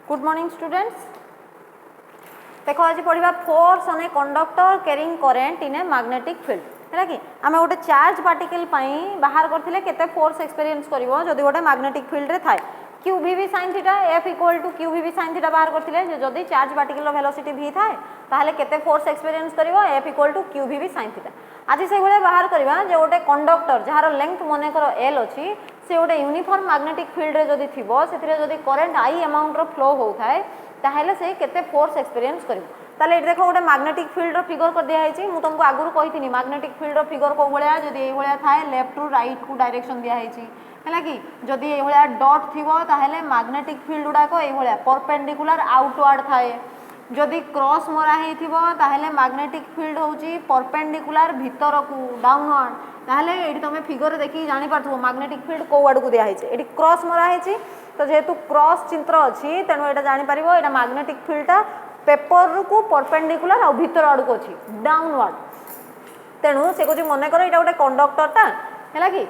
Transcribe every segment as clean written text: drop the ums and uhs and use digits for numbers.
Good morning students. देखो आज पढ़ा force on a conductor carrying current in a magnetic field है कि आम गोटे चार्ज पार्टिकल बाहर करते केते फोर्स एक्सपीरियंस करिवो जदि गोटे मैग्नेटिक फील्ड रे थाए Q we we sine theta F equal to Q we we sine theta बाहर करते जदि चार्ज पार्टिकल वेलोसिटी भी थाए ताहले केते फोर्स एक्सपीरियंस करिवो F equal to Q we we sine theta. आज से भाई बाहर करवा जो गोटे कंडक्टर जार लेंथ मनकर एल अच्छी से गोटे यूनिफॉर्म मैग्नेटिक फील्ड रे जदि थिबो सेथिरे जदि करंट आई अमाउंट रो फ्लो होउथाय ताहले से केते फोर्स एक्सपीरियंस करिवो। ताले एठी देखो गोटे मैग्नेटिक फील्ड रो फिगर कर दिया है मु तुमको आगुर कहिथिनी मैग्नेटिक फील्ड रो फिगर को भलिया जदि ए भलिया थाए लेफ्ट टू राइट को डायरेक्शन दिया है हैला कि जदि ए भलिया डॉट थिबो ताहले मैग्नेटिक फील्ड गुडा को ए भलिया परपेंडिकुलर आउटवर्ड थाए जदि क्रॉस मरा हेथिबो ताहले मैग्नेटिक फील्ड होची परपेंडिकुलर भीतर को डाउनवर्ड ताहले एठी तमे फिगर देखि जानि पारथबो मैग्नेटिक फील्ड को वाड को दिया है एठी क्रॉस मरा हेची तो जेहेतु क्रॉस चित्र अच्छी तेणु यहाँ जापर यहाँ मैग्नेटिक फील्डटा पेपर को परपेंडिकुलर आ भीतर आड़ को अच्छी डाउनवर्ड तेणु से कह मन कर यहाँ गोटे कंडक्टरटा है कि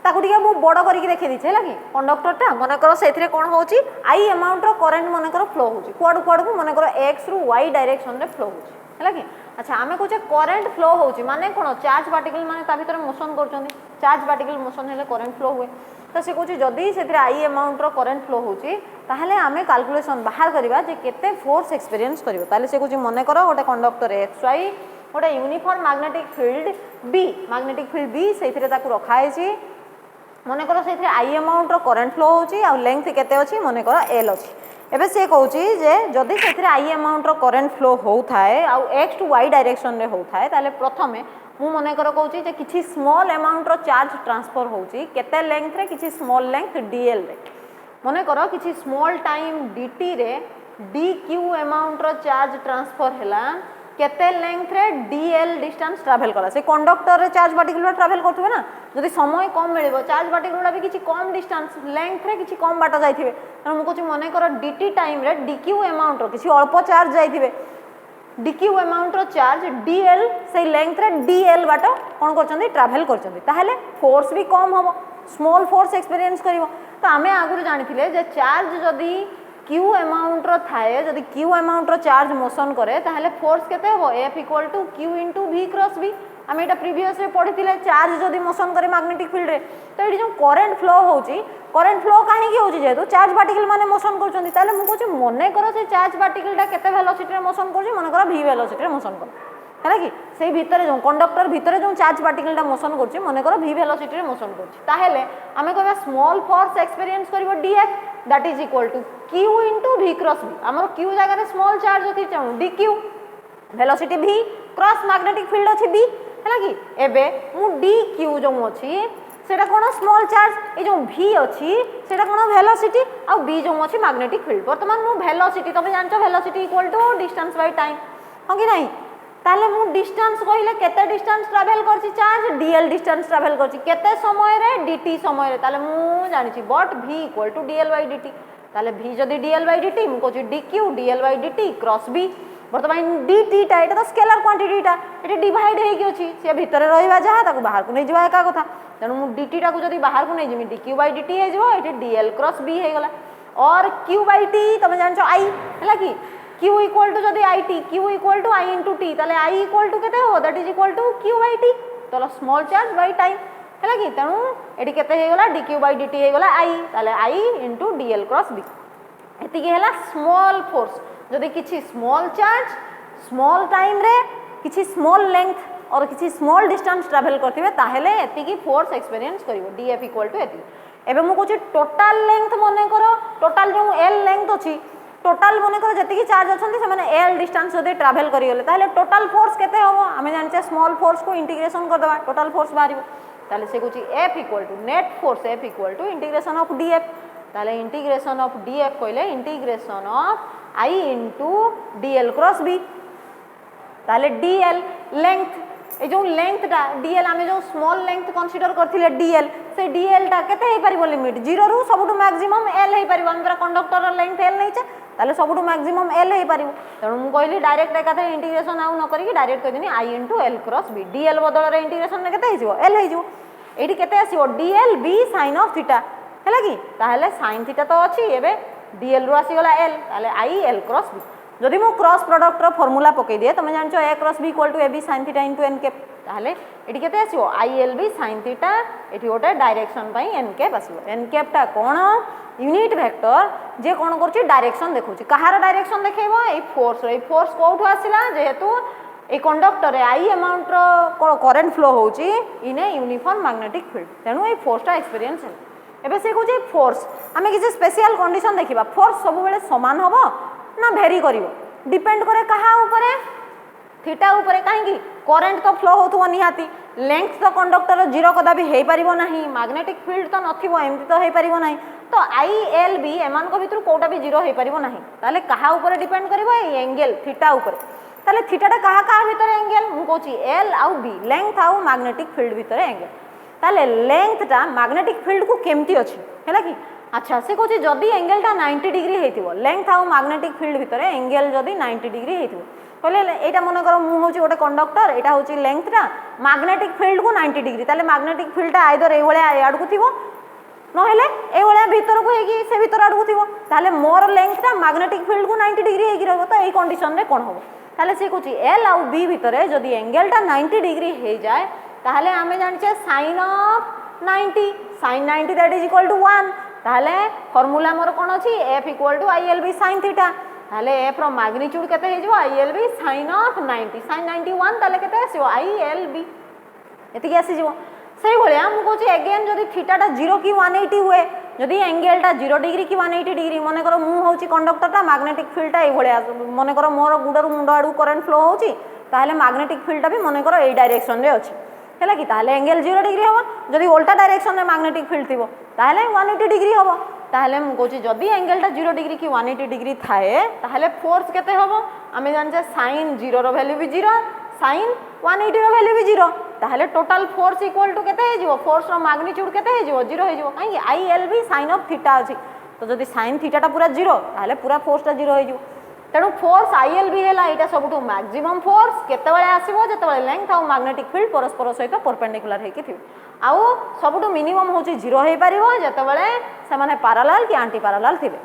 ताकू टे मुझे बड़ करके देखे दीचे है कि कंडक्टरटा मनकर से कौन हो आई अमाउंट करेन्ट मनकर फ्लो हो कुआड़ कुआड़ को मनकर एक्स रु वाई डायरेक्शन रे फ्लो हो कि अच्छा आम कहे करेन्ट फ्लो हो माने कौन चार्ज पार्टिकल माने भीतर मोशन कर चार्ज पार्टिकल मोशन हेले करेन्ट फ्लो हुए तो से कहे जदि से आई अमाउंट करेन्ट फ्लो होची ताहले आमे कैलकुलेशन बाहर करवा जे केते फोर्स एक्सपीरियंस करिवो ताले से कहे मन कर गोटे कंडक्टर एक्स वाई गोटे यूनिफॉर्म मैग्नेटिक फील्ड बी से रखा है मन कर से आई अमाउंट करेन्ट फ्लो होची आ लेंथ केते अछि मन कर एल अछि एबे से कहूची जे जदि से आई अमाउंट करेन्ट फ्लो होउथाए आ एक्स टू वाई डायरेक्शन रे होउथाए ताले प्रथमे मु मन कर कहूची जे किछि स्मॉल अमाउंट चार्ज ट्रांसफर होची केते लेंथ रे किछि स्मॉल लेंथ डीएल रे मन कर किछि स्मॉल टाइम डीटी रे D Q amount charge transfer हैला केते लेंथ रे डीएल डिस्टेंस ट्रैवल कला से कंडक्टर रे चार्ज पार्टिकल ट्रैवल करथबे ना जदि समय कम मिलिबो चार्ज पार्टिकल भी किछि कम डिस्टेंस लेंथ रे किछि कम बाट जाइथिबे त मु कहूची मन कर डीटी टाइम रे डीक्यू अमाउंट किछि अल्प चार्ज जाइथिबे डीक्यू अमाउंट चार्ज डीएल से लेंथ रे डीएल बाट कौन कर ट्रैवल कर फोर्स भी कम हम स्मॉल फोर्स एक्सपीरियंस करिवो तो आमे आगुर जानिथिले जे चार्ज जदि क्यू अमाउंट थाए जदि क्यू अमाउंट चार्ज मोशन करे ताहले फोर्स केते हो F equal to Q into V cross V आम यहाँ प्रीवियस रे पढ़ी चार्ज जदि मोशन करे मैग्नेटिक फील्ड रे तो ये जो करेन्ट फ्लो होची करेन्ट फ्लो कहीं होची जेहेतु चार्ज पार्टिकल माने मोशन करछंती ताले मु कहूची मने कर से चार्ज पार्टिकलटा केते वेलोसिटी रे मोशन करछि मने कर v वेलोसिटी रे मोशन कर है कि से भितर जो कंडक्टर भितर जो चार्ज पार्टिकलटा मोशन करछि मने कर v वेलोसिटी रे मोशन करछि ताहेले आमे कहबा स्मॉल फोर्स एक्सपीरियंस करिवो df that is equal to q * v cross v हमर q जगह रे स्मॉल चार्ज होती dq velocity v cross magnetic field अछि b है कि एबे मु dq जो अछि सेटा कोन स्मॉल चार्ज ये जो v अछि सेटा कोन वेलोसिटी आ b जो अछि मैग्नेटिक फील्ड वर्तमान मु वेलोसिटी तबे जानछो velocity equal to distance by time हो कि नहीं ताले मु डिस्टेंस कहिले केते डिस्टेंस ट्रैवल करछि चार्ज dl डिस्टेंस ट्रैवल करछि केते समय रे dt समय रे ताले मु जानिछि but v equal to dl by dt ताले v जदी dl बाय dt मु कहछि dq dl by dt cross b वर्तमान dt टा एटा तो स्केलर क्वांटिटी टा एटा डिवाइड हे कि अछि से भीतर रहइबा जहा ताको बाहर को नै जवा एका कथा तेनु मु dt टा को जदी बाहर को नै जिमि dq बाय dt हे जबो एटा dl क्रॉस b हे गला और q बाय t तमे जानछो i हैला कि q इक्वल टू जदी it q equal to i * t ताले i इक्वल टू केते हो that is equal to q by t तो स्मॉल चार्ज बाय टाइम हैला कि तेनु एटी केते हे गला dq बाय dt हे गला i ताले i * dl क्रॉस b एति के हला स्मॉल फोर्स जदि किछि स्मॉल चार्ज स्मॉल टाइम रे किछि स्मॉल लेंथ और किछि स्मॉल डिस्टेंस ट्रैवल करथिबे ताहेले एति की फोर्स एक्सपीरियंस करिवो df इक्वल टू एति एबे मु कहछि टोटल लेंथ मने करो टोटल जो l लेंथ अछि टोटल मने करो जति की चार्ज अछंती से माने l डिस्टेंस जदि ट्रैवल करि गेले ताहेले टोटल फोर्स केते होबो हमें जानछे स्मॉल फोर्स को इंटीग्रेशन कर देबा टोटल फोर्स बारिबो ताले से कहछि f equal to net force f equal to integration of df ताले इंटीग्रेशन ऑफ df कहले integration of I into dl cross b ताले dl लेंथ ए जो लेंथ टा dl आमे जो स्मॉल लेंथ कंसीडर करथिले dl से dl टा केते हे परिबो लिमिट 0 रु सबटु मैक्सिमम l हे परिबो हमरा कंडक्टर लेंथ l नै छ ताले सबटु मैक्सिमम l हे परिबो तणु मु कहली डायरेक्ट एकाथे इंटीग्रेशन आउ न करी डायरेक्ट कह दिनी I into l cross b dl बदल रे इंटीग्रेशन ने केते हिजो l हिजो एठी केते आसीबो dl b sin of theta हैला कि ताहले sin थीटा तो अछि एबे डीएल रु आसीगला एल ताले आई एल क्रॉस बी जदि मु क्रॉस प्रोडक्टर फॉर्मूला पकई दिए तुम जानछ A cross B equal to A B sin theta into n cap ताले एटी केते आसीबो I L B sin theta एटी गोटे डायरेक्शन पई एन कैप आसीबो एन कैप टा कोन यूनिट वेक्टर जे कोन करछि डायरेक्शन देखौछि कहार डायरेक्शन देखैबो ए फोर्स कोठु आसिला जेहेतु ए कंडक्टर आई अमाउंट रो करंट फ्लो होछि in a uniform magnetic field तेनु ए फोर्स टा एक्सपीरियंस है एबे से कहूँ फोर्स आम किसी स्पेशल कंडीशन देखा फोर्स सब बेले सामान हम ना भेरी कर डिपेंड करे कहा उपरे थीटा उपरे कहीं करंट तो फ्लो हो निहाती लेंथ तो कंडक्टर जीरो कदा भी हो पार ना मैग्नेटिक फील्ड तो नथिबो एमती तो हो पार ना तो आई एल बी एमान भितर कोटा भी जीरो हो पार ना ताले कहा उपरे डिपेंड करिवो एंगल थीटा उपरे ताले थीटाटा कहा कहा भितर एंगल मु कहूँ एल आउ बी लेंथ आउ मैग्नेटिक फील्ड भितर एंगल ताले लेंथटा मैग्नेटिक फील्ड को केमती अच्छी है कि अच्छा से कहूँ जदि एंगलटा 90 डिग्री होइथिबो लेंथ आउ मैग्नेटिक फील्ड भितर एंगल जदि 90 डिग्री होइथिबो कहले एटा मन कर मु होची गोटे कंडक्टर एटा होची लेंथटा मैग्नेटिक फील्ड को 90 डिग्री ताले मैग्नेटिक फील्डटा आइदर ए भलिया आडू को थिबो नहेले ए भलिया भीतर को हेगी से भीतर आडू को थिबो ताले मोर लेंथटा मैग्नेटिक फील्ड को 90 डिग्री हेगी रहबो तो एई कंडीशन रे कोन होबो ताले से कहूँ एल आउ बी भितर जदि एंगलटा 90 डिग्री हो जाए ताहले आमे जानिछे sin of 90 sin 90 that is equal to 1 ताहले फार्मूला मोर कोन अछि f equal to ILB sin थीटा ताहले f रो मैग्नीट्यूड केते हे जबो ILB sin ऑफ 90 sin 91 ताहले केते आसीबो ILB एतिकी आसी जबो सेही भलिया मु कहछि अगेन जदि थीटाटा 0 की 180 हुए जदि एंगलटा 0 डिग्री की 180 डिग्री मन कर मु होछि कंडक्टरटा मैग्नेटिक फील्डटा ए भलिया मन कर मोर गुडर मुंड आडू करंट फ्लो होछि ताहले मैग्नेटिक फील्डटा भी मन कर ए डायरेक्शन रे अछि है कि ताहले एंगल 0 डिग्री हम जदि उल्टा डायरेक्शन में मैग्नेटिक फील्ड थी ताहले 180 डिग्री हम ताहले मु कहूँ जदि एंगलटा 0 डिग्री की 180 डिग्री थाए ताहले फोर्स केते हम आमे जानछे sin 0 रो वैल्यू भी 0 sin 180 रो वैल्यू भी 0 ताहले टोटल फोर्स इक्वल टू केते हे जिवो फोर्स रो मैग्नीट्यूड केते हे जिवो 0 हे जिवो काई ILB sin ऑफ थीटा अछि तो जदि sin थीटाटा पूरा 0 ताहले पूरा फोर्सटा 0 हे जिवो तेणु फोर्स ILB है यहाँ सबुठ मैक्सिमम फोर्स केतबेले आसीबो जेतबेले लेंथ आउ मैग्नेटिक फील्ड परस्पर सहित परपेंडिकुलर होइके थिबे आउ सबुठ मिनिमम होची 0 हे पारिबो जेतबेले से माने पैरेलल कि एंटी पैरेलल थिबे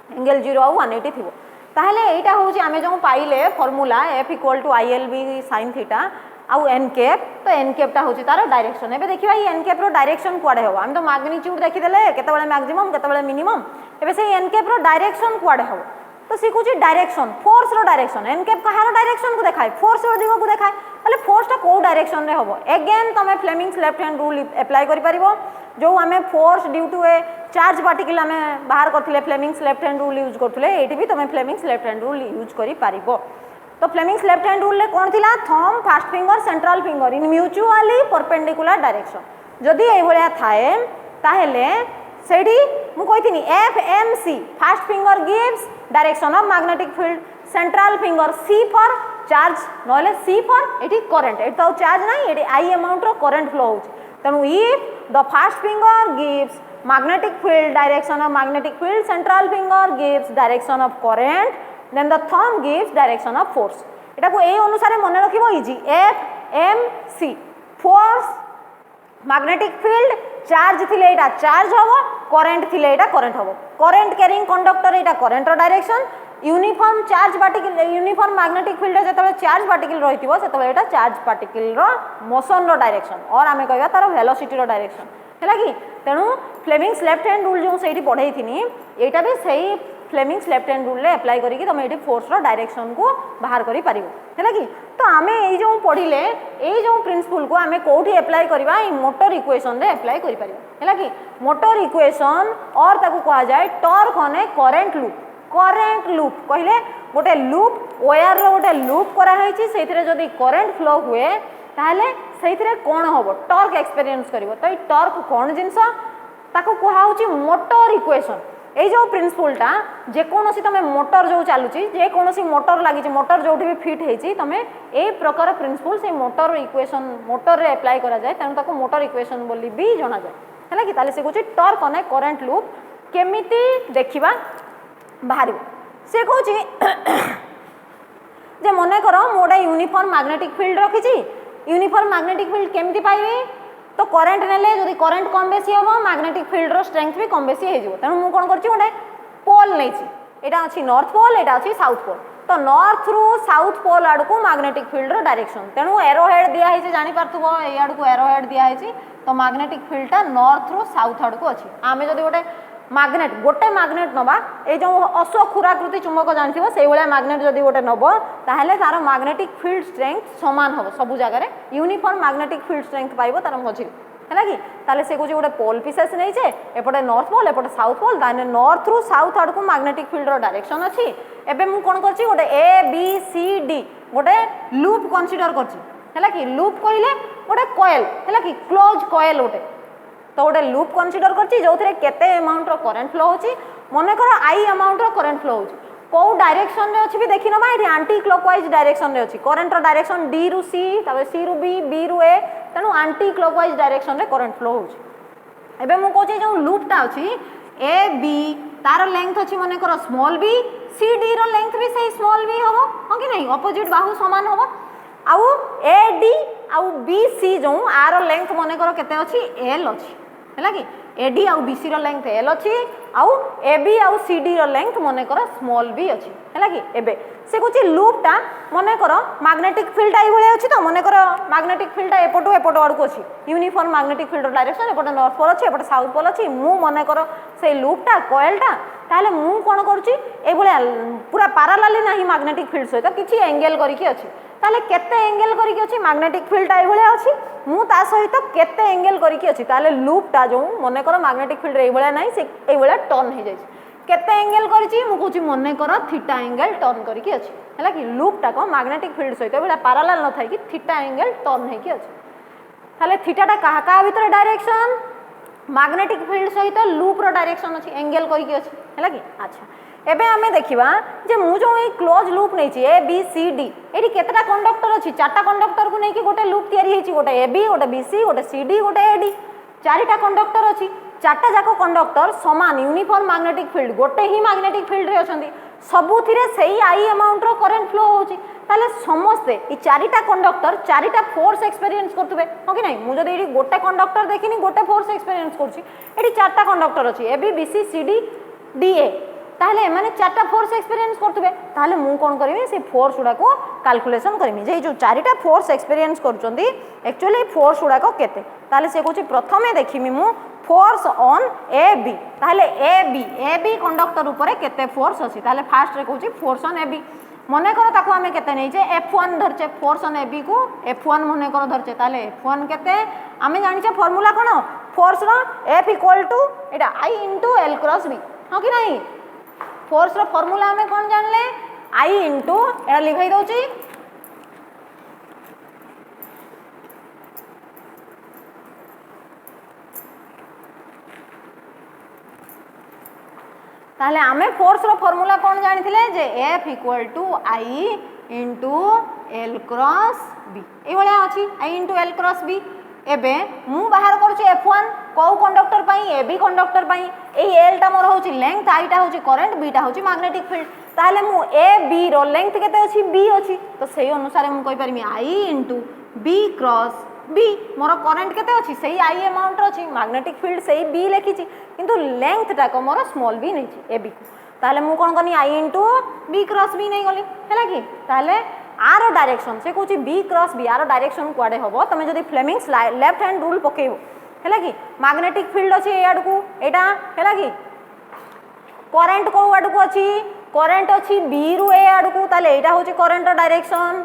एंगल 0 आउ 180 थिबो ताहले एटा होची आमे जो पाइले formula f equal to ILB sin थीटा आउ n कैप तो n कैपटा होची तार डायरेक्शन एबे देखिबा ई n कैप रो डायरेक्शन कुआडे हो हम तो मैग्नीट्यूड देखि देले केतबेले मैक्सिमम केतबेले मिनिमम एबे से n कैप रो डायरेक्शन कुआडे हो तो सी कुछ डायरेक्शन फोर्स रो डायरेक्शन एन कैप कहार डायरेक्शन को देखाए फोर्स रो दिगो को देखाए ताले फोर्स टा को डायरेक्शन रे होबो अगेन तमे Fleming's left hand rule apply करि परिबो जो हमें force due to a charge particle हमें बाहर करथिले Fleming's left hand rule use करथिले एठी भी तमे Fleming's left hand rule use करि परिबो तो फ्लेमिंग्स लेफ्ट हैंड रूल ले कोन थिला thumb first finger central finger in mutually perpendicular direction जदी ए भलिया थाए ताहेले सेडी मु कहिथिनी FMC first finger gives direction of magnetic field central finger C for charge नले C फॉर एटी करंट एटी तो चार्ज नाही एटी I अमाउंट रो करंट फ्लो होची तनु if the first finger gives magnetic field direction of magnetic field central finger gives direction of current then the thumb gives direction of force एटा को ए अनुसार मन रखिबो easy FMC force magnetic field charge थिले एटा चार्ज होबो current थिले एटा करंट होबो करंट कैरिंग कंडक्टर एटा करंट रो direction uniform charge particle uniform magnetic field जेतबे चार्ज पार्टिकल रहितिबो सेतबे एटा चार्ज पार्टिकल रो मोशन रो डायरेक्शन और आमे कहबा तार वेलोसिटी रो डायरेक्शन हैला कि तेनु फ्लेमिंग्स लेफ्ट हैंड रूल जो सेठी पढाई थिनी एटा भी सही फ्लेमिंग्स लेफ्ट हैंड रूल ले अप्लाई करी कि तमे एठी फोर्स रो डायरेक्शन को बाहर करी परिबो हैला कि तो आमे एई जो पढिले एई जो प्रिंसिपल को आमे कोठी अप्लाई करबा ई मोटर इक्वेशन रे अप्लाई करि परिबो हैला कि मोटर इक्वेशन और ताको कहा जाय torque on a current loop कहले गोटे लूप वायर रो गोटे लूप करा हैछि सेथिरे जदी करंट फ्लो हुए ताहले सेथिरे कोन होबो टॉर्क एक्सपीरियंस करिवो तो ई टॉर्क कोन जिंस ताको कहा होछि मोटर इक्वेशन ए जो प्रिंसिपलटा जे कोनोसी तमे मोटर जो चालुची जे कोनोसी मोटर लागी मोटर जोठी भी फिट हेची तमे ए प्रकार प्रिंसिपल से मोटर इक्वेशन मोटर रे अप्लाई करा जाय तनु ताको मोटर इक्वेशन बोली भी जाना जाय हैला कि ताले से कुछ torque on a current loop केमिति देखिबा बाहर से कहूची जे मने करो मोडा यूनिफॉर्म मैग्नेटिक फील्ड रखिची यूनिफॉर्म मैग्नेटिक फील्ड केमिति पाइबे तो करंट नेले जदि करंट कम बेसी होबो मैग्नेटिक फील्ड रो स्ट्रेंथ भी कम बेसी हे जिवो तनु मु कोन करची गोटे पोल नहीं एटा अच्छी नॉर्थ पोल एटा अच्छी साउथ पोल तो नॉर्थ रु साउथ पोल आड़ को मैग्नेटिक फील्ड रो डायरेक्शन तेणु एरो हेड दिया है जानी पारथुबो ए आड़ को एरो हेड दिया है तो मैग्नेटिक फील्डटा नॉर्थ रु साउथ आड़ को अच्छी आमे जदि गोटे मैग्नेट गोटे मैग्नेट नबा ए जो अश्वक्षुराकृति चुंबक जानथिबो सेई भलिया मैग्नेट जदि गोटे नबो ताहेले तार मैग्नेटिक फील्ड स्ट्रेंथ समान हो सब जगह यूनिफॉर्म मैग्नेटिक फील्ड स्ट्रेंथ पाइबो तार मझी है कि ताले से गोटे पोल पीसेस नहीं चे एपटे नॉर्थ पोल एपटे साउथ पोल ताने नॉर्थ रु साउथ आड़ को मैग्नेटिक फील्ड रो डायरेक्शन अच्छी एबे मु कोन करछि गोटे ए बी सी डी गोटे लूप कंसीडर करछि है कि लूप कहले गोटे कॉइल है कि क्लोज कॉइल गोटे तो गोटे लूप कंसीडर करछि जो थरे केते अमाउंट रो करंट फ्लो होछि मने कर आई अमाउंट रो करंट फ्लो होछि को डायरेक्शन रे अछि भी देखि नबा एठी एंटी क्लॉकवाइज डायरेक्शन रे अछि करंट रो डायरेक्शन डी रु सी तबे सी रु बी रु ए तेणु एंटी क्लॉकवाइज डायरेक्शन रे करंट फ्लो होछि एबे मु कहछि जो लूपटा अछि ए बी तार लेंथ अछि मने कर स्मॉल बी सी डी रो लेंथ भी सही स्मॉल बी हबो हो कि नहीं ऑपोजिट बाहु समान हबो आउ ए डी आउ बी सी जो आर लेंथ मने कर केते अछि एल अछि है कि एडी आउ बीसी रो लेंथ एल अछि आउ एबी आउ सीडी रो लेंथ मने कर स्मॉल बी अछि है कि एबे से कुछ लूपटा मने कर मैग्नेटिक फील्ड आई भले अछि तो मने कर मैग्नेटिक फील्ड एपटू एपट आड़ को अछि यूनिफॉर्म मैग्नेटिक फील्ड रो डायरेक्शन एपट नॉर्थ पोल अछि एपट साउथ पोल अछि मु मने कर से लूपटा कॉइलटा ताले मु कोन करूची ए भले पूरा पैरेलल नाही मैग्नेटिक फील्ड सहित किछि एंगल करिकि अछि ताले केते एंगल करिकि अछि मैग्नेटिक फील्ड आई भले अछि मु ता सहित केते एंगल करिकि अछि ताले लूपटा जो मने कर मैग्नेटिक फील्ड ए भले नाही से ए भले टर्न हे जाय केते एंगल करिछि मु कहूची मने कर थीटा एंगल टर्न करिकि अछि हला कि लूपटा को मैग्नेटिक फील्ड सहित भले पैरेलल न थाई कि थीटा एंगल टर्न हे कि अछि ताले थीटाटा काहा काहा भीतर डायरेक्शन मैग्नेटिक फील्ड सहित लूप रो डायरेक्शन अछि एंगल करिकि अछि हला कि अच्छा एबे आमे देखिबा जे मु जो ए क्लोज लूप नै छी ए बी सी डी एठी केतेटा कंडक्टर अछि चारटा कंडक्टर को नै कि गोटे लूप तयारी हेछि गोटे ए बी गोटे बी सी गोटे सी डी गोटे ए डी चारिटा कंडक्टर अछि चारटा जाको कंडक्टर समान यूनिफॉर्म मैग्नेटिक फील्ड गोटे ही मैग्नेटिक फील्ड रे अछंती सबुथिरे सेही आई अमाउंट रो करंट फ्लो होछि ताले समस्ते ई चारिटा कंडक्टर चारिटा फोर्स एक्सपीरियंस करथुबे हो कि नै मु जदि एठी गोटे कंडक्टर देखिनी गोटे फोर्स एक्सपीरियंस करछि एठी चारटा कंडक्टर अछि A B B C C D D A ताहले माने चारटा फोर्स एक्सपीरियंस करथुबे ताहले मु कोन करबी से फोर्स उडा को कैलकुलेशन करमी जे जो चारिटा फोर्स एक्सपीरियंस करचंती एक्चुअली फोर्स उडा को केते ताहले से कहूची प्रथमे देखिमी मु फोर्स ऑन ए बी ताहले ए बी कंडक्टर ऊपर केते फोर्स अछि ताहले फास्ट रे कहूची फोर्स ऑन ए बी मने करो ताको हमें केते नै जे F1 धरचे फोर्स ऑन ए बी को F1 मने करो धरचे ताहले F1 केते हमें जानि छ फार्मूला कोन फोर्स रो F इक्वल टू एटा I * L क्रॉस B हो कि नहीं फोर्स रो फार्मूला हमें कोन जानले I * एटा लिखाई दउची ताहले आमे फोर्स रो फार्मूला कोन जानिथिले जे F = I * L cross B ए भलिया अछि I * L क्रॉस B एबे मु बाहर करछि F1 को कंडक्टर पई ए बी कंडक्टर पई ए L टा मोर होछि लेंथ I टा होछि करंट B टा होछि मैग्नेटिक फील्ड ताहले मु ए बी रो लेंथ केते अछि B अछि तो सेही अनुसार मु कहि permit I * B cross B more current केते अछि सेही I अमाउंट अछि मैग्नेटिक फील्ड सेही B लेखिछि किंतु लेंथ टा को मोर स्मॉल b नै छि ए बी ताहले मु कोन करनी I * B क्रॉस B नै गली हैला कि ताहले आरो डायरेक्शन से कहूची B क्रॉस B आरो डायरेक्शन कुआडे हबो तमे जदी फ्लेमिंग्स लेफ्ट हैंड रूल पकेइबो हैला कि मैग्नेटिक फील्ड अछि ए आडकू एटा हैला कि करंट को आडकू अछि करंट अछि B रु ए आडकू ताले एटा होची करंट रो डायरेक्शन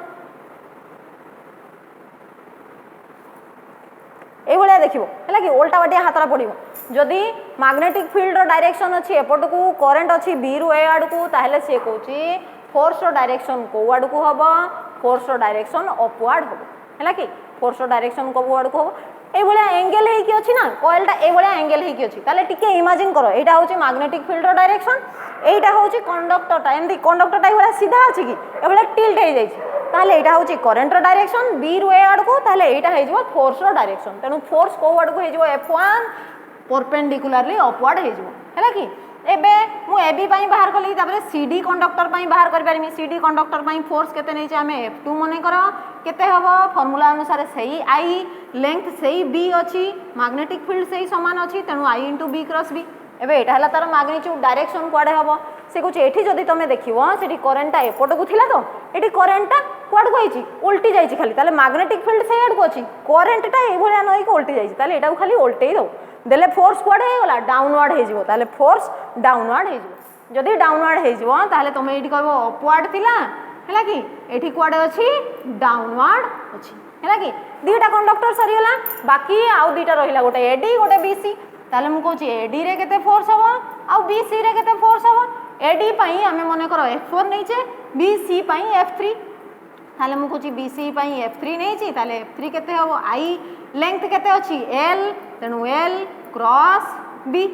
ए भलिया देखिबो हैला कि उल्टा बाटिया हातरा पडिबो जदी मैग्नेटिक फील्ड रो डायरेक्शन अछि एपटकू करंट अछि B रु ए आडकू ताहले से कहूची फोर्स रो डायरेक्शन को आडकू हबो फोर्स रो डायरेक्शन अपवर्ड हबो हैला कि फोर्स रो डायरेक्शन को आडकू हबो ए भलिया एंगल हेकी अछि ना कॉइलटा ए भलिया एंगल हेकी अछि ताले टिके इमेजिन करो एटा होची मैग्नेटिक फील्ड रो डायरेक्शन एटा होची कंडक्टरटा एंदी कंडक्टरटा ए भलिया सीधा अछि कि ए भलिया टिल्ट हे जाय छी ताले एटा होची करंट रो डायरेक्शन B रु ए आडकू ताले एटा हे जिवो फोर्स रो डायरेक्शन तेनु फोर्स को आडकू हे जिवो F1 परपेंडिकुलरली अपवर्ड हे जिवो हैला कि एबे मु ए बी पई बाहर कली ताबरे CD कंडक्टर पई बाहर करि पारिमी CD कंडक्टर पई फोर्स केते नै छै हमें F2 मने करो केते हबो फार्मूला अनुसार सही I लेंथ सही B अछि मैग्नेटिक फील्ड सही समान अछि तेनु I * B क्रॉस B एबे एटा हला तार मैग्नीट्यूड डायरेक्शन कुआडे हबो से कहूँ एठी जदि तुम देखिबो सेठी करेंटटा एपटकू थिला तो एठी करेंटटा कुआड को आइछि उल्टी जाइछि खाली ताले मैग्नेटिक फील्ड से आड को अछि करेंटटा ए भलिया नई को उल्टी जाइछि ताले एटा खाली उल्टेई दो देले फोर्स कुआडे हे गला डाउनवर्ड हे जिवो ताले फोर्स डाउनवर्ड हे जिवो जदि डाउनवर्ड हे जिवो ताले तुम एठी कहबो अपवर्ड थिला हैला कि एठी कुआडे अछि डाउनवर्ड अछि हैला कि दीटा कंडक्टर सरीगला बाकी आउ दीटा रहिला गोटे एडी गोटे बीसी ताले मु कहूँ एडी रे केते फोर्स हबो आउ बीसी रे केते फोर्स हबो एडी पई आमे मने करो F4 नैचे बीसी पई F3 ताले मु कहूँ बीसी पई F3 नैची ताले F3 केते हबो आई लेंथ केते अछि L तेनु L क्रॉस B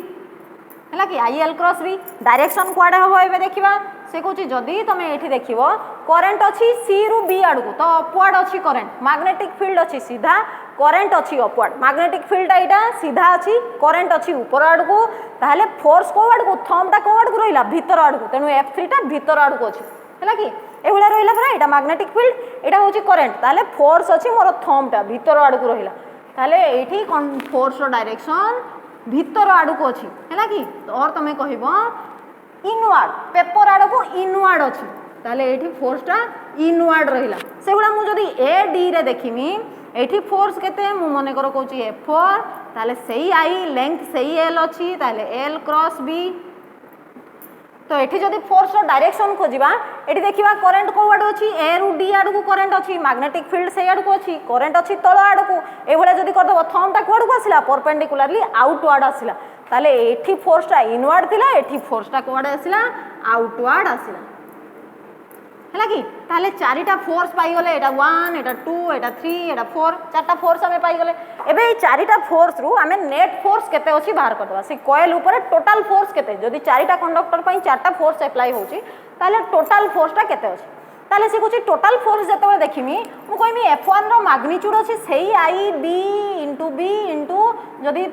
हैला कि आई L क्रॉस B डायरेक्शन कुआडे हबो एबे देखिबा से कहूँ जदि तुम ये देखिबो करंट अच्छी सी रु बी आड़ को तो अपवर्ड अच्छी करंट मैग्नेटिक फील्ड अच्छी सीधा करंट अच्छी अपवर्ड मैग्नेटिक फील्ड यहाँ सीधा अच्छी करंट अच्छी ऊपर आड़ को ताहले फोर्स को आड़ को थंबटा को आड़ को रहिला भीतर आड़ को तेणु F3 टा भीतर आड़ को अच्छी है कि एभलिया रहिला परा एटा मैग्नेटिक फील्ड एटा होची करंट ताहले फोर्स अच्छी मोर थंबटा भीतर आड़ को रहिला ताहले एठी फोर्स रो डायरेक्शन भीतर आड़ को अच्छी है कि और तुम कहबो इनवर्ड पेपर आड़ को इनवर्ड अच्छी ताले एठी फोर्सटा इनवर्ड रहिला सेगुला मु जदी ए डी रे देखिमी एठी फोर्स केते मु मने करो कहूची F4 ताले सेही आई लेंथ सेही L अच्छी ताले L क्रॉस B तो एठी जदी फोर्स रो डायरेक्शन खोजिबा एठी देखिबा करंट को आड़ अच्छी ए रु डी आड़ को करंट अच्छी मैग्नेटिक फील्ड से आड़ को अच्छी करंट अच्छी तळ आड़ को एभले जदी कर दबो थंबटा कोड को आसिला परपेंडिकुलरली आउटवर्ड आसिला ताले एठी फोर्सटा इनवर्ड थिला एठी फोर्सटा कोड आसिला आउटवर्ड आसिला हैला कि ताले चारिटा फोर्स पाई गले एटा 1 एटा 2 एटा 3 एटा 4 चारटा फोर्स हमें पाई गले एबे ए चारिटा फोर्स रु हमें नेट फोर्स केते अछि बाहर करदवा से कॉइल ऊपर टोटल फोर्स केते जदी चारिटा कंडक्टर पई चारटा फोर्स अप्लाई होची ताले टोटल फोर्सटा केते अछि ताले से कुछ टोटल फोर्स जते देखिमी मु कहमी F1 रो मैग्नीट्यूड अछि सेही आई बी इनटू बी इनटू जदी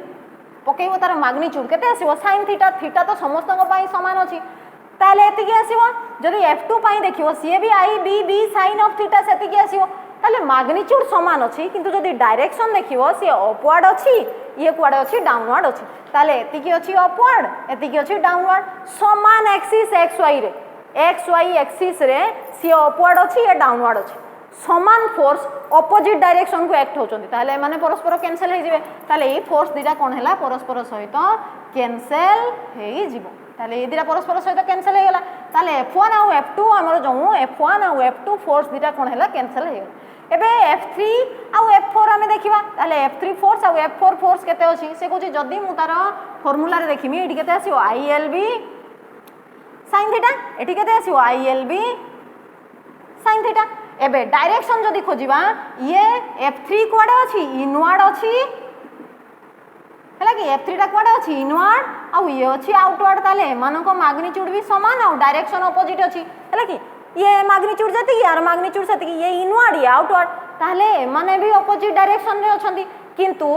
पकेइबो तार मैग्नीट्यूड केते आसीबो sin थीटा थीटा तो समस्त पई समान अछि ताले एतिकी आसीबो जदी F2 पई देखिबो सी भी I B B sin of theta सेतिकी आसीबो ताले मैग्नीट्यूड समान अछि किंतु जदी डायरेक्शन देखिबो से अपवर्ड अछि ये कुआडे अछि डाउनवर्ड अछि ताले एतिकी अछि अपवर्ड एतिकी अछि डाउनवर्ड समान एक्सिस एक्स वाई रे एक्स वाई एक्सिस रे सी अपवर्ड अछि या डाउनवर्ड अछि समान फोर्स ऑपोजिट डायरेक्शन को एक्ट होचंती ताले माने परस्पर कैंसिल हे जिवे ताले ए फोर्स दिटा कोन हैला परस्पर सहित कैंसिल हे जिवो ताले ए दिटा परस्पर सहित कैंसिल हे गेला ताले F1 और F2 हमर जो F1 और F2 फोर्स दिटा कोन हैला कैंसिल हे गेला एबे F3 और F4 हमें देखिबा ताले F3 फोर्स और F4 फोर्स केते अछि से कहूची जदी मु तार फार्मूला रे देखिमी एठी केते आसीओ ILB sin थीटा एठी केते आसीओ ILB sin थीटा एबे डायरेक्शन जदी खोजिबा ये F3 कोडे अछि इनवर्ड अछि हैला कि F3 टा कोडे अछि इनवर्ड आ ये अछि आउटवर्ड ताले मानको को मैग्नीट्यूड भी समान आ डायरेक्शन अपोजिट अछि हैला कि ये मैग्नीट्यूड जति यार मैग्नीट्यूड सति ये इनवर्ड ये आउटवर्ड ताले माने भी अपोजिट डायरेक्शन रे अछंती किंतु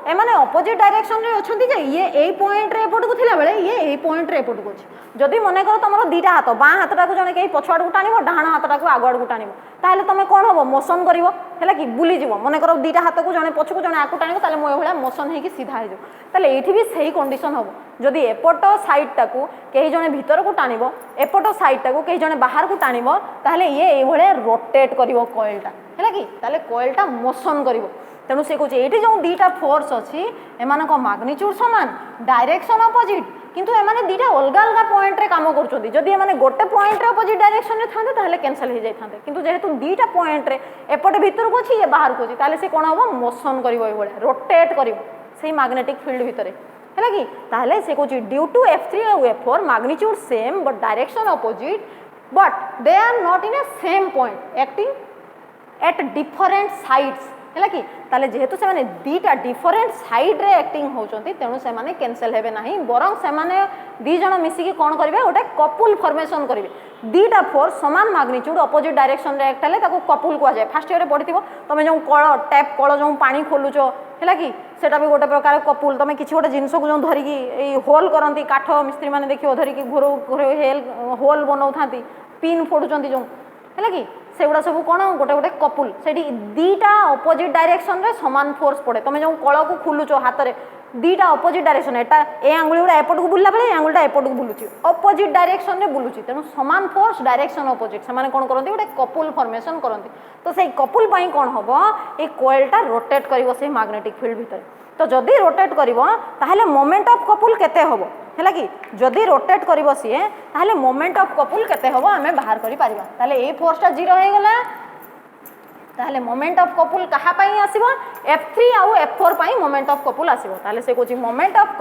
ए माने अपोजिट डायरेक्शन रे अछंती जे ये ए पॉइंट रे एपट को थिला बेले ये ए पॉइंट रे एपट को अछि जदी मने करो तमरो दीटा हाथ बाँ हाथटा को जने के पछवाड़ को टानिबो डाहाण हाथटा को आगवाड़ को टानिबो ताले तमे कोन होबो मोशन करिवो हैला कि बुली जिवो मने करो दीटा हाथ को जने पछ को जने आकु टानिबो ताले मोय भला मोशन हे कि सीधा हे जो ताले एठी भी सही कंडीशन होबो जदी एपट साइड टा को केही जने भीतर को टानिबो एपट साइड टा को केही जने बाहर को टानिबो ताले ये ए भले रोटेट करिवो कॉइल टा हैला कि ताले कॉइल टा मोशन करिवो तेणु से कहूँ ये जो दीटा फोर्स अच्छी एमान मैग्नीट्यूड समान डायरेक्शन अपोजिट किंतु एमाने दीटा अलग अलग पॉइंट रे काम करछोंती जदी एमाने गोटे पॉइंट रे अपोजिट डायरेक्शन रे थांते ताले कैंसिल हो जाय थांते किंतु जेहेतु दीटा पॉइंट रे एपटे भीतर को अछि ये बाहर को अछि ताले से कोन होबो मोशन करिवो ए भले रोटेट करिवो सेही मैग्नेटिक फील्ड भितरे हैला कि ताले से कहूँ ड्यू टू F3 और F4 magnitude same but direction opposite but they are not in a same point acting at different sides हैला कि ताले जेहेतु से माने दीटा डिफरेंट साइड रे एक्टिंग होचंती तेणु से माने कैंसिल हेबे नाही बरंग से माने दी जण मिसी के कोन करबे ओटे कपुल फॉर्मेशन करबे दीटा फोर्स समान मैग्नीट्यूड अपोजिट डायरेक्शन रे एक्ट हले ताको कपुल को जाय फर्स्ट ईयर रे पढिथिबो तमे जो कळ टैप कळ जो पानी खोलुचो हैला कि सेटा भी गोटे प्रकार कपुल तमे किछि गोटे जिंस को जो धरि की ए होल करंती काठ मिस्त्री माने देखियो धरि की घोरो घोरो होल बनौ थांती पिन फोडुचंती जो हैला कि सेगुड़ा सब कौन गोटे गोटे कपुल से दीटा अपोजिट डायरेक्शन रे समान फोर्स पड़े तुम जो कल को खोलुच हाथ में दीटा अपोजिट डायरेक्शन एटा ए आंगुली गुड़ा एपट को बुलला बेले आंगुलटा एपट को बुलुची अपोजिट डायरेक्शन रे बुलुची तेणु समान फोर्स डायरेक्शन अपोजिट से कौन करती गोटे कपुल फॉर्मेशन करती तो से कपुल कौन हम ये कॉइलटा रोटेट कर से मैग्नेटिक फील्ड भितर तो जदि रोटेट कर मोमेंट ऑफ कपुल केते हम है कि जदि रोटेट कर सी ताहले मोमेंट ऑफ कपुल केते हम आम बाहर कर पारिबा ताहले ए फोर्सटा 0 हो गला ताहले मोमेंट ऑफ कपुल कहा पाई आसीबो F3 आउ F4 pi moment of couple आसीबो ताहले से कोची मोमेंट ऑफ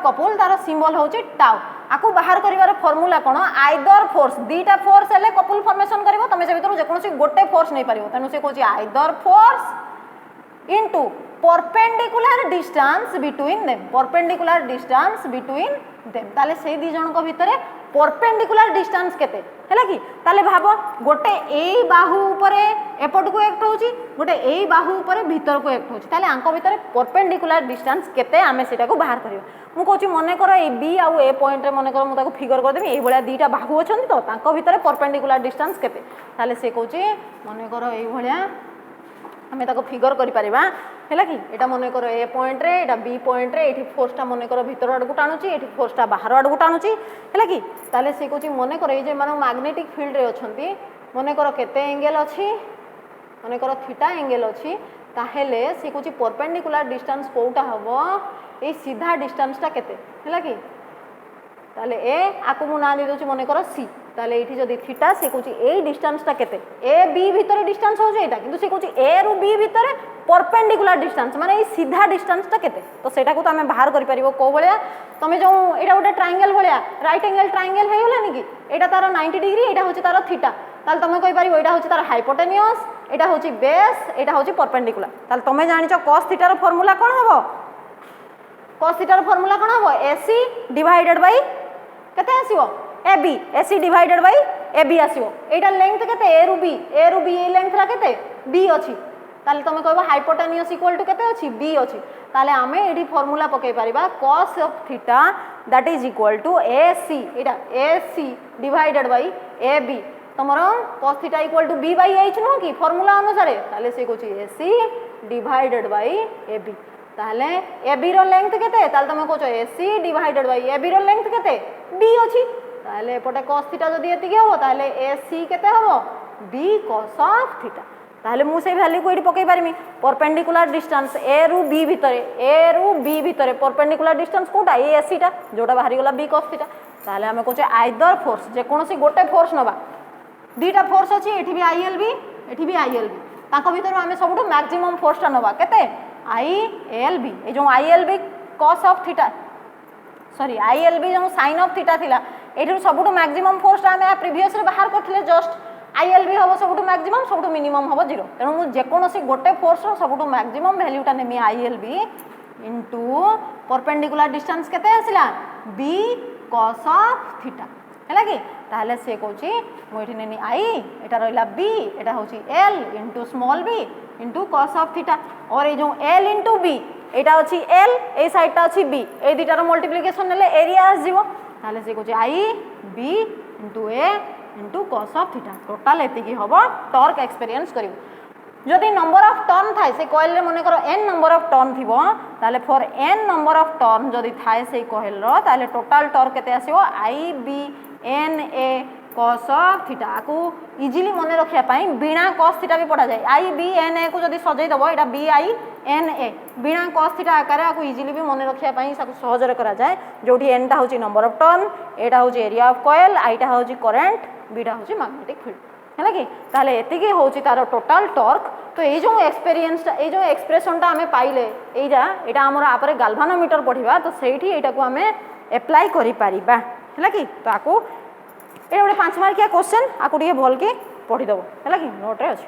कपुल तार सिंबल होची टाउ आकु बाहर करिवार फार्मूला कोन आइदर फोर्स दीटा फोर्स हेले कपुल फॉर्मेशन करिवो तमे से भीतर जे कोनसी गोटे फोर्स नै पारिवो तनु से Kochi either force into perpendicular distance between them perpendicular distance between them ताले से दी जन को भितरे परपेंडिकुलर डिस्टेंस केते हैला कि ताले भाबो गोटे ए बाहु ऊपरे एपट को एक्ट होची गोटे ए बाहु ऊपरे भीतर को एक्ट होची ताले आंको भितरे परपेंडिकुलर डिस्टेंस केते आमे सेटा को बाहर करियो मु कहूची मने कर ए बी आउ ए पॉइंट रे मने कर मु ताको फिगर कर देबी ए भलिया दीटा बाहु अछन तो तांको भितरे परपेंडिकुलर डिस्टेंस केते ताले से कहूची मने कर ए भलिया आमे ताको फिगर करि परिबा हैला कि एटा मने कर ए पॉइंट रे एटा बी पॉइंट रे एठी फोर्सटा मने कर भीतर आडू टाणुची एठी फोर्सटा बाहर आडू टाणुची हैला कि ताले से कहूची मने कर ए जे मानो मैग्नेटिक फील्ड रे अछंती मने कर केते एंगल अछि मने कर थीटा एंगल अछि ताहेले से कहूची परपेंडिकुलर डिस्टेंस कोउटा हबो ए सीधा डिस्टेंसटा केते हैला कि ताले ए आकु मु ना दे दोची मने कर सी ताले एठी जदी थीटा से कहूची ए डिस्टेंसटा केते ए बी भीतर डिस्टेंस हो जेटा किंतु से कहूची ए रु बी भीतर परपेंडिकुलर डिस्टेंस माने ए सीधा डिस्टेंसटा केते तो सेटा को तो हमें बाहर करि परिबो को भलिया तमे जो एटा गोटे ट्रायंगल भलिया राइट एंगल ट्रायंगल हे गेलानी कि एटा तार 90 डिग्री एटा होची तार थीटा ताले तमे कहि परिबो एटा होची तार हाइपोटेन्यूस एटा होची बेस एटा होची परपेंडिकुलर ताले तमे जानिचो cos थीटा रो फार्मूला कोन हबो cos थीटा रो फार्मूला कोन हबो AC डिवाइडेड बाय केते आसीबो AB AC divided by AB आसीबो Etah length केते A रु B ए लेंथ ला केते B अछि ताले तमे कहबो हाइपोटेन्यूस इक्वल टू केते अछि B अछि ताले आमे एडी फार्मूला पके परिबा cos of theta that is equal to AC एटा AC डिवाइडेड बाय AB तमरो cos theta equal to B by H नो कि फार्मूला अनुसार ताले से कहछि AC डिवाइडेड बाय AB ताले AB रो लेंथ केते ताले तमे कहछो AC डिवाइडेड बाय AB रो लेंथ केते B अछि ताले एपटे cos थीटा जदी एतिके हो ताले AC केते हो B cos ऑफ थीटा ताले मु से वैल्यू को एडी पके पारिमी परपेंडिकुलर डिस्टेंस A रु B भितरे परपेंडिकुलर डिस्टेंस कोटा ए AC टा जोटा बाहरी गला B cos थीटा ताले हमें कहछे आइदर फोर्स जे कोनोसी गोटे फोर्स नबा दीटा फोर्स अछि एठी भी ILB ताको भितर हमें सबटु मैक्सिमम फोर्सटा नबा केते ILB ए जो ILB cos of theta sorry ILB जो sin ऑफ थीटा थिला एठी सबटु मैक्सिमम फोर्सटा हमें प्रीवियस रे बाहर करथिले जस्ट ILB हबो सबटु मैक्सिमम सबटु मिनिमम हबो 0 तेणु मु जे कोनोसी गोटे फोर्स रो सबटु मैक्सिमम वैल्यूटा नेमी ILB इनटू परपेंडिकुलर डिस्टेंस केते आसिला B cos ऑफ थीटा हैला कि ताहले से कहूची मु एठी नेनी I एटा रहला B एटा होची L into small b into cos of theta और ए जो L इनटू B एटा अछि L ए साइडटा अछि B ए दुटार मल्टीप्लिकेशन नेले एरिया आस जीवो ताहले से कहूची I B into A into cos of theta total एतिकी हबो टॉर्क एक्सपीरियंस करिवो जदि नंबर ऑफ टर्न थाए से कॉइल रे मने करो n नंबर ऑफ टर्न थिबो ताले for n number of turn जदि थाए से कॉइल रो ताले टोटल टॉर्क केते आसीबो IBNA cos ऑफ थीटा को इजीली मने रखिया पाई बिना cos थीटा भी पढ़ा जाए IBNA को जदि सजै दबो एटा BINA बिना cos थीटा आकार को इजीली भी मने रखिया पाई साको सहज रे करा जाए जोठी n टा होची नंबर ऑफ टर्न एटा होची एरिया ऑफ कॉइल I टा होची करंट B टा होची मैग्नेटिक फील्ड है कि ताले एतिकी होची तार टोटल टॉर्क तो ये जो एक्सपीरियंस ए जो एक्सप्रेशन टा हमें पाइले एजा एटा हमर आपरे गाल्वानोमीटर पढ़िबा तो सेठी एटा को हमें अप्लाई करि पारिबा है कि तो आको ए गोटे 5 मार्किया क्वेश्चन आको ଟିକେ भल के पढ़ी दबो है कि नोट रे अछि।